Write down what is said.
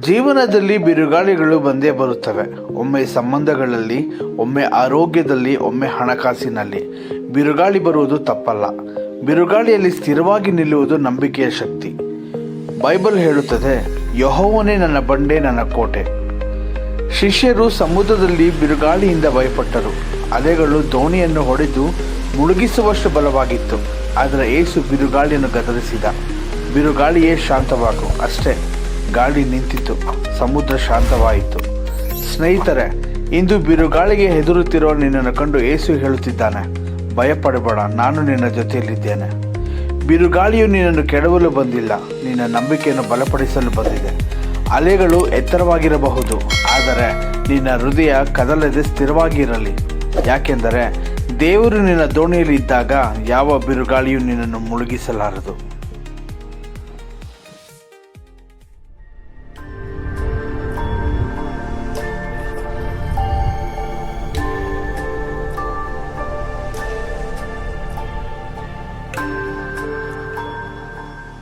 ಜೀವನದಲ್ಲಿ ಬಿರುಗಾಳಿಗಳು ಬಂದೇ ಬರುತ್ತವೆ. ಒಮ್ಮೆ ಸಂಬಂಧಗಳಲ್ಲಿ, ಒಮ್ಮೆ ಆರೋಗ್ಯದಲ್ಲಿ, ಒಮ್ಮೆ ಹಣಕಾಸಿನಲ್ಲಿ. ಬಿರುಗಾಳಿ ಬರುವುದು ತಪ್ಪಲ್ಲ. ಬಿರುಗಾಳಿಯಲ್ಲಿ ಸ್ಥಿರವಾಗಿ ನಿಲ್ಲುವುದು ನಂಬಿಕೆಯ ಶಕ್ತಿ. ಬೈಬಲ್ ಹೇಳುತ್ತದೆ, ಯೆಹೋವನೇ ನನ್ನ ಬಂಡೆ, ನನ್ನ ಕೋಟೆ. ಶಿಷ್ಯರು ಸಮುದ್ರದಲ್ಲಿ ಬಿರುಗಾಳಿಯಿಂದ ಭಯಪಟ್ಟರು. ಅಲೆಗಳು ದೋಣಿಯನ್ನು ಹೊಡೆದು ಮುಳುಗಿಸುವಷ್ಟು ಬಲವಾಗಿತ್ತು. ಆದರೆ ಯೇಸು ಬಿರುಗಾಳಿಯನ್ನು ಗದರಿಸಿದ. ಬಿರುಗಾಳಿಯೇ ಶಾಂತವಾಗು. ಅಷ್ಟೇ, ಗಾಳಿ ನಿಂತಿತು, ಸಮುದ್ರ ಶಾಂತವಾಯಿತು. ಸ್ನೇಹಿತರೆ, ಇಂದು ಬಿರುಗಾಳಿಗೆ ಹೆದರುತ್ತಿರುವ ನಿನ್ನನ್ನು ಕಂಡು ಯೇಸು ಹೇಳುತ್ತಿದ್ದಾನೆ, ಭಯಪಡಬೇಡ, ನಾನು ನಿನ್ನ ಜೊತೆಯಲ್ಲಿದ್ದೇನೆ. ಬಿರುಗಾಳಿಯು ನಿನ್ನನ್ನು ಕೆಡವಲು ಬಂದಿಲ್ಲ, ನಿನ್ನ ನಂಬಿಕೆಯನ್ನು ಬಲಪಡಿಸಲು ಬಂದಿದೆ. ಅಲೆಗಳು ಎತ್ತರವಾಗಿರಬಹುದು, ಆದರೆ ನಿನ್ನ ಹೃದಯ ಕದಲದೆ ಸ್ಥಿರವಾಗಿರಲಿ. ಯಾಕೆಂದರೆ ದೇವರು ನಿನ್ನ ದೋಣಿಯಲ್ಲಿ ಇದ್ದಾಗ ಯಾವ ಬಿರುಗಾಳಿಯೂ ನಿನ್ನನ್ನು ಮುಳುಗಿಸಲಾರದು.